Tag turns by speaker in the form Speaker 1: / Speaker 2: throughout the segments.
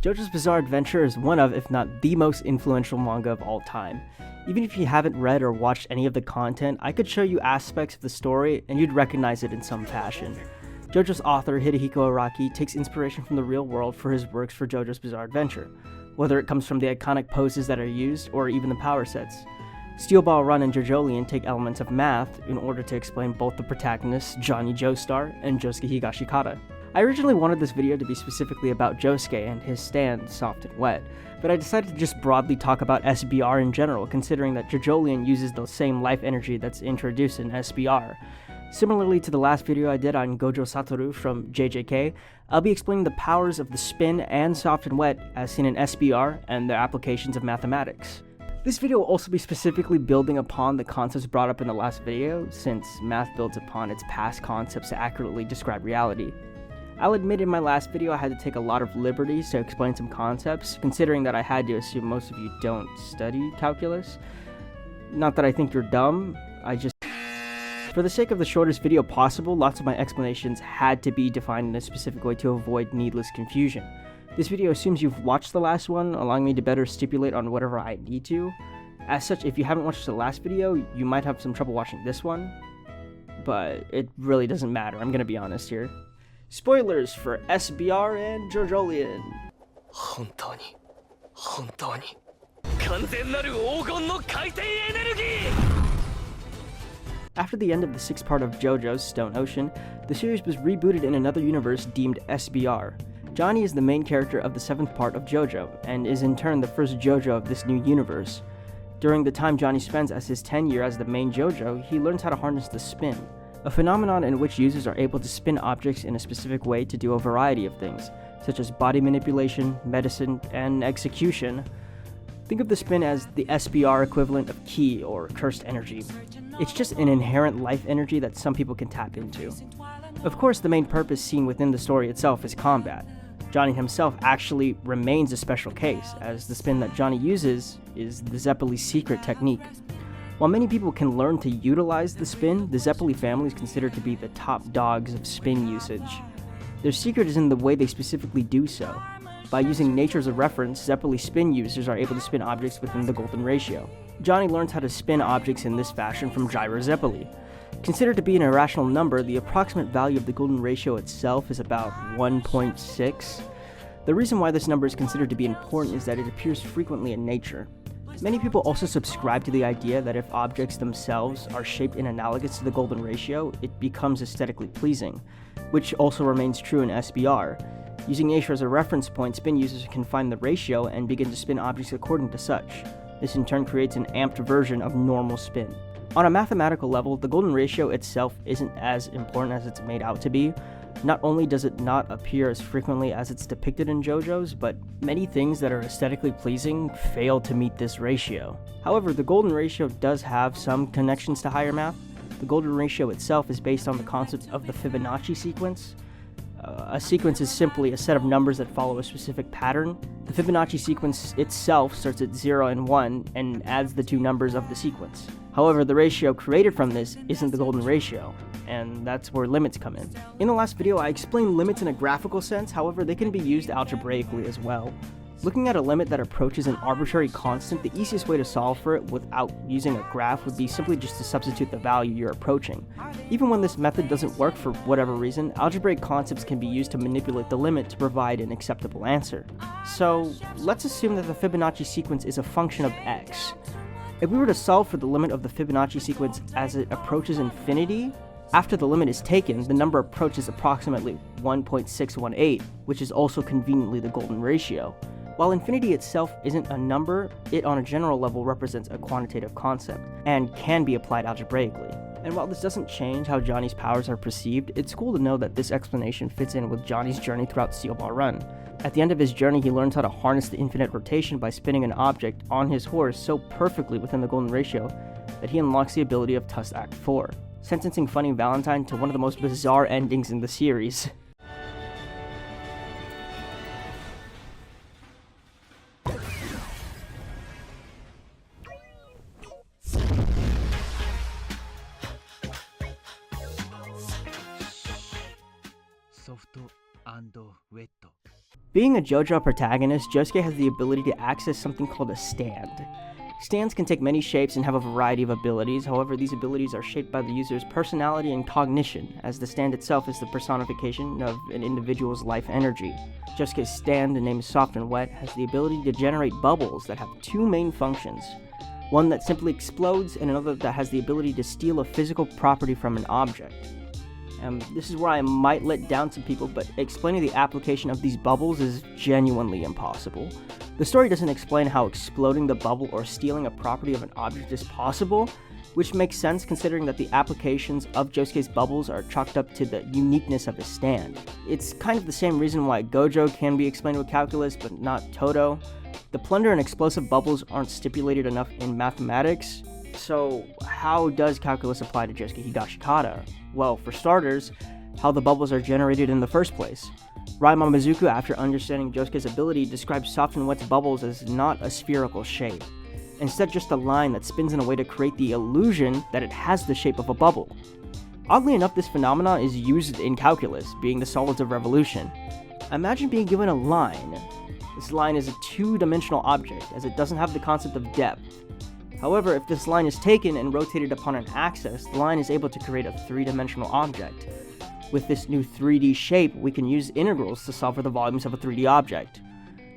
Speaker 1: JoJo's Bizarre Adventure is one of, if not the most influential manga of all time. Even if you haven't read or watched any of the content, I could show you aspects of the story and you'd recognize it in some fashion. JoJo's author, Hidehiko Araki, takes inspiration from the real world for his works for JoJo's Bizarre Adventure, whether it comes from the iconic poses that are used or even the power sets. Steel Ball Run and Jojolion take elements of math in order to explain both the protagonists, Johnny Joestar and Josuke Higashikata. I originally wanted this video to be specifically about Josuke and his stand, Soft and Wet, but I decided to just broadly talk about SBR in general, considering that Jojolion uses the same life energy that's introduced in SBR. Similarly to the last video I did on Gojo Satoru from JJK, I'll be explaining the powers of the spin and Soft and Wet as seen in SBR and their applications of mathematics. This video will also be specifically building upon the concepts brought up in the last video, since math builds upon its past concepts to accurately describe reality. I'll admit in my last video I had to take a lot of liberties to explain some concepts, considering that I had to assume most of you don't study calculus. Not that I think you're dumb, for the sake of the shortest video possible, lots of my explanations had to be defined in a specific way to avoid needless confusion. This video assumes you've watched the last one, allowing me to better stipulate on whatever I need to. As such, if you haven't watched the last video, you might have some trouble watching this one, but it really doesn't matter, I'm gonna be honest here. Spoilers for SBR and Jojolion. After the end of the sixth part of JoJo's Stone Ocean, the series was rebooted in another universe deemed SBR. Johnny is the main character of the seventh part of JoJo, and is in turn the first JoJo of this new universe. During the time Johnny spends as his tenure as the main JoJo, he learns how to harness the spin, a phenomenon in which users are able to spin objects in a specific way to do a variety of things, such as body manipulation, medicine, and execution. Think of the spin as the SBR equivalent of ki, or cursed energy. It's just an inherent life energy that some people can tap into. Of course, the main purpose seen within the story itself is combat. Johnny himself actually remains a special case, as the spin that Johnny uses is the Zeppeli's secret technique. While many people can learn to utilize the spin, the Zeppeli family is considered to be the top dogs of spin usage. Their secret is in the way they specifically do so. By using nature as a reference, Zeppeli spin users are able to spin objects within the golden ratio. Johnny learns how to spin objects in this fashion from Gyro Zeppeli. Considered to be an irrational number, the approximate value of the golden ratio itself is about 1.6. The reason why this number is considered to be important is that it appears frequently in nature. Many people also subscribe to the idea that if objects themselves are shaped in analogous to the golden ratio, it becomes aesthetically pleasing, which also remains true in SBR. Using nature as a reference point, spin users can find the ratio and begin to spin objects according to such. This in turn creates an amped version of normal spin. On a mathematical level, the golden ratio itself isn't as important as it's made out to be. Not only does it not appear as frequently as it's depicted in JoJo's, but many things that are aesthetically pleasing fail to meet this ratio. However, the golden ratio does have some connections to higher math. The golden ratio itself is based on the concept of the Fibonacci sequence. A sequence is simply a set of numbers that follow a specific pattern. The Fibonacci sequence itself starts at 0 and 1 and adds the two numbers of the sequence. However, the ratio created from this isn't the golden ratio, and that's where limits come in. In the last video, I explained limits in a graphical sense, however, they can be used algebraically as well. Looking at a limit that approaches an arbitrary constant, the easiest way to solve for it without using a graph would be simply just to substitute the value you're approaching. Even when this method doesn't work for whatever reason, algebraic concepts can be used to manipulate the limit to provide an acceptable answer. So, let's assume that the Fibonacci sequence is a function of x. If we were to solve for the limit of the Fibonacci sequence as it approaches infinity, after the limit is taken, the number approaches approximately 1.618, which is also conveniently the golden ratio. While infinity itself isn't a number, it on a general level represents a quantitative concept, and can be applied algebraically. And while this doesn't change how Johnny's powers are perceived, it's cool to know that this explanation fits in with Johnny's journey throughout Steel Ball Run. At the end of his journey, he learns how to harness the infinite rotation by spinning an object on his horse so perfectly within the golden ratio that he unlocks the ability of Tusk Act 4, sentencing Funny Valentine to one of the most bizarre endings in the series.
Speaker 2: Soft and wet.
Speaker 1: Being a JoJo protagonist, Josuke has the ability to access something called a stand. Stands can take many shapes and have a variety of abilities, however these abilities are shaped by the user's personality and cognition, as the stand itself is the personification of an individual's life energy. Josuke's stand, named Soft and Wet, has the ability to generate bubbles that have two main functions. One that simply explodes, and another that has the ability to steal a physical property from an object. This is where I might let down some people, but explaining the application of these bubbles is genuinely impossible. The story doesn't explain how exploding the bubble or stealing a property of an object is possible, which makes sense considering that the applications of Josuke's bubbles are chalked up to the uniqueness of his stand. It's kind of the same reason why Gojo can be explained with calculus, but not Todo. The plunder and explosive bubbles aren't stipulated enough in mathematics, so how does calculus apply to Josuke Higashikata? Well, for starters, how the bubbles are generated in the first place. Rai Mamazuku, after understanding Josuke's ability, describes Soft and Wet's bubbles as not a spherical shape, instead just a line that spins in a way to create the illusion that it has the shape of a bubble. Oddly enough, this phenomena is used in calculus, being the solids of revolution. Imagine being given a line. This line is a two-dimensional object, as it doesn't have the concept of depth. However, if this line is taken and rotated upon an axis, the line is able to create a three-dimensional object. With this new 3D shape, we can use integrals to solve for the volumes of a 3D object.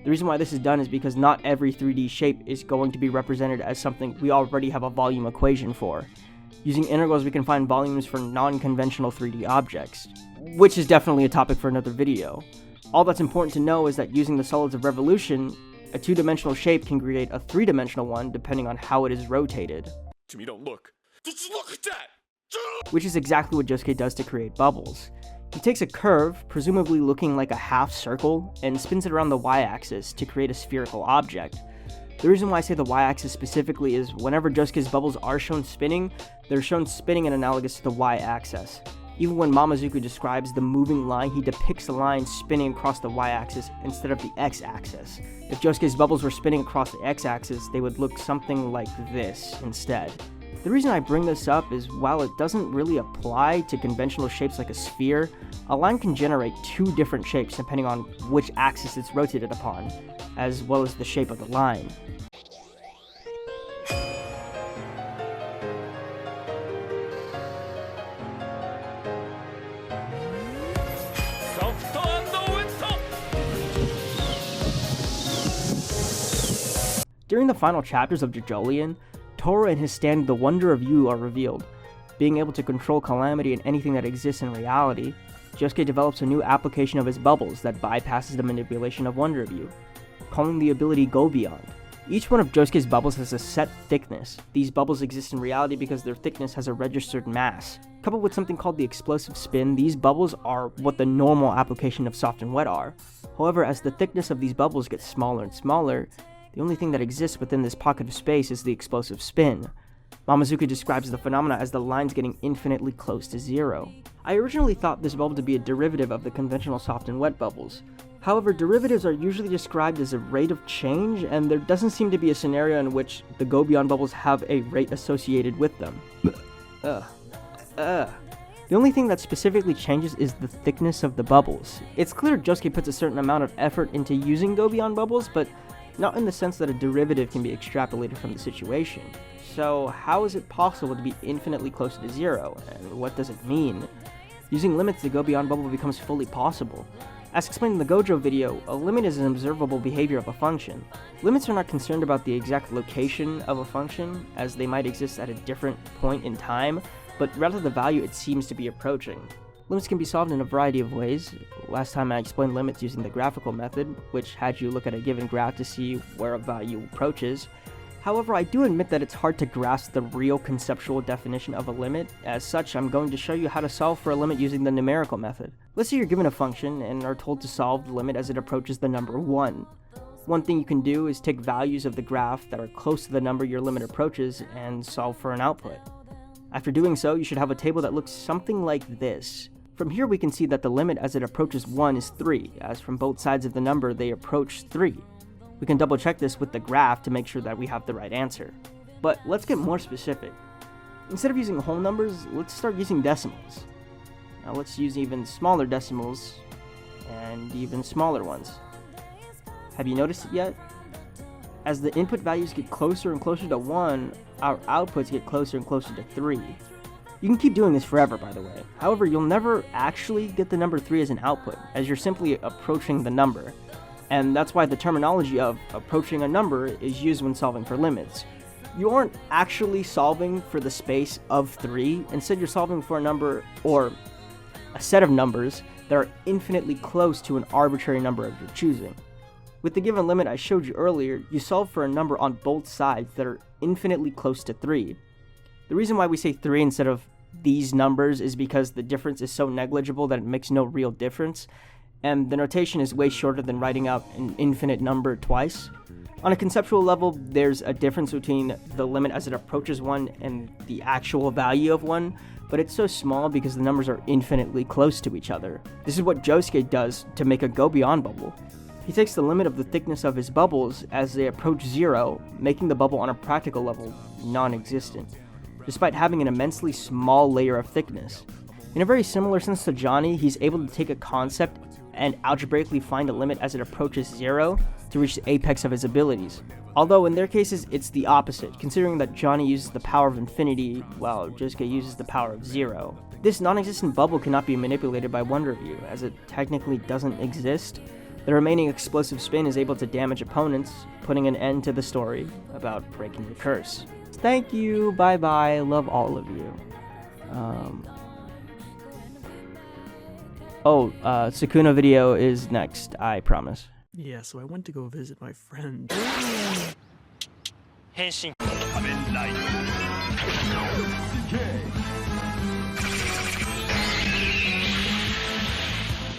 Speaker 1: The reason why this is done is because not every 3D shape is going to be represented as something we already have a volume equation for. Using integrals, we can find volumes for non-conventional 3D objects, which is definitely a topic for another video. All that's important to know is that using the solids of revolution, a two-dimensional shape can create a three-dimensional one depending on how it is rotated.
Speaker 2: Jimmy, don't look. Just look at that!
Speaker 1: Which is exactly what Josuke does to create bubbles. He takes a curve, presumably looking like a half circle, and spins it around the y-axis to create a spherical object. The reason why I say the y-axis specifically is whenever Josuke's bubbles are shown spinning, they're shown spinning in analogous to the y-axis. Even when Mamazuku describes the moving line, he depicts the line spinning across the y-axis instead of the x-axis. If Josuke's bubbles were spinning across the x-axis, they would look something like this instead. The reason I bring this up is while it doesn't really apply to conventional shapes like a sphere, a line can generate two different shapes depending on which axis it's rotated upon, as well as the shape of the line. During the final chapters of Jojolion, Toru and his stand The Wonder of You are revealed. Being able to control calamity and anything that exists in reality, Josuke develops a new application of his bubbles that bypasses the manipulation of Wonder of You, calling the ability Go Beyond. Each one of Josuke's bubbles has a set thickness. These bubbles exist in reality because their thickness has a registered mass. Coupled with something called the explosive spin, these bubbles are what the normal application of Soft and Wet are. However, as the thickness of these bubbles gets smaller and smaller, the only thing that exists within this pocket of space is the explosive spin. Mamazuku describes the phenomena as the lines getting infinitely close to zero. I originally thought this bubble to be a derivative of the conventional Soft and Wet bubbles. However, derivatives are usually described as a rate of change, and there doesn't seem to be a scenario in which the Go Beyond bubbles have a rate associated with them. The only thing that specifically changes is the thickness of the bubbles. It's clear Josuke puts a certain amount of effort into using Go Beyond bubbles, but not in the sense that a derivative can be extrapolated from the situation. So how is it possible to be infinitely close to zero, and what does it mean? Using limits, the Go Beyond bubble becomes fully possible. As explained in the Gojo video, a limit is an observable behavior of a function. Limits are not concerned about the exact location of a function, as they might exist at a different point in time, but rather the value it seems to be approaching. Limits can be solved in a variety of ways. Last time I explained limits using the graphical method, which had you look at a given graph to see where a value approaches. However, I do admit that it's hard to grasp the real conceptual definition of a limit. As such, I'm going to show you how to solve for a limit using the numerical method. Let's say you're given a function and are told to solve the limit as it approaches the number 1. One thing you can do is take values of the graph that are close to the number your limit approaches and solve for an output. After doing so, you should have a table that looks something like this. From here we can see that the limit as it approaches 1 is 3, as from both sides of the number they approach 3. We can double check this with the graph to make sure that we have the right answer. But let's get more specific. Instead of using whole numbers, let's start using decimals. Now let's use even smaller decimals, and even smaller ones. Have you noticed it yet? As the input values get closer and closer to 1, our outputs get closer and closer to 3. You can keep doing this forever, by the way. However, you'll never actually get the number 3 as an output, as you're simply approaching the number. And that's why the terminology of approaching a number is used when solving for limits. You aren't actually solving for the space of 3, instead you're solving for a number, or a set of numbers, that are infinitely close to an arbitrary number of your choosing. With the given limit I showed you earlier, you solve for a number on both sides that are infinitely close to 3. The reason why we say 3 instead of these numbers is because the difference is so negligible that it makes no real difference, and the notation is way shorter than writing out an infinite number twice. On a conceptual level, there's a difference between the limit as it approaches 1 and the actual value of 1, but it's so small because the numbers are infinitely close to each other. This is what Josuke does to make a go beyond bubble. He takes the limit of the thickness of his bubbles as they approach 0, making the bubble on a practical level non-existent, despite having an immensely small layer of thickness. In a very similar sense to Johnny, he's able to take a concept and algebraically find a limit as it approaches 0 to reach the apex of his abilities. Although in their cases, it's the opposite, considering that Johnny uses the power of infinity, while Josuke uses the power of 0. This non-existent bubble cannot be manipulated by Wonder View, as it technically doesn't exist. The remaining explosive spin is able to damage opponents, putting an end to the story about breaking the curse. Thank you, bye-bye, love all of you. Sukuna video is next, I promise.
Speaker 3: Yeah, so I went to go visit my friend.
Speaker 4: 変身。
Speaker 5: 仮面ライダー